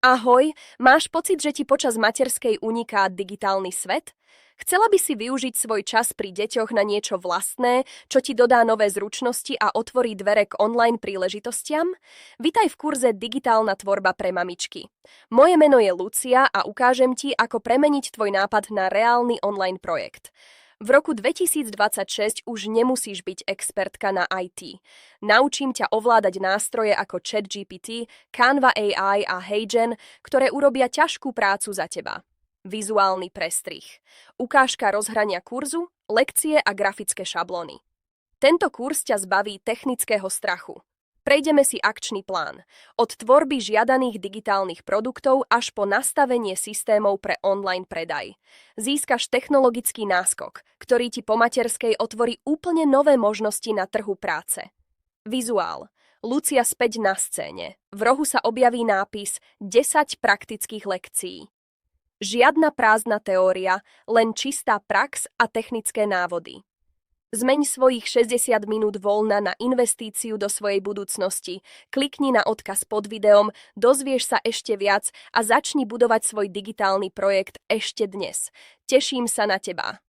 Ahoj, máš pocit, že ti počas materskej uniká digitálny svet? Chcela by si využiť svoj čas pri deťoch na niečo vlastné, čo ti dodá nové zručnosti a otvorí dvere k online príležitostiam? Vitaj v kurze Digitálna tvorba pre mamičky. Moje meno je Lucia a ukážem ti, ako premeniť tvoj nápad na reálny online projekt. V roku 2026 už nemusíš byť expertka na IT. Naučím ťa ovládať nástroje ako ChatGPT, Canva AI a HeyGen, ktoré urobia ťažkú prácu za teba. Vizuálny prestrih. Ukážka rozhrania kurzu, lekcie a grafické šablóny. Tento kurz ťa zbaví technického strachu. Prejdeme si akčný plán. Od tvorby žiadaných digitálnych produktov až po nastavenie systémov pre online predaj. Získaš technologický náskok, ktorý ti po materskej otvorí úplne nové možnosti na trhu práce. Vizuál. Lucia späť na scéne. V rohu sa objaví nápis 10 praktických lekcií. Žiadna prázdna teória, len čistá prax a technické návody. Zmeň svojich 60 minút voľna na investíciu do svojej budúcnosti. Klikni na odkaz pod videom, dozvieš sa ešte viac a začni budovať svoj digitálny projekt ešte dnes. Teším sa na teba.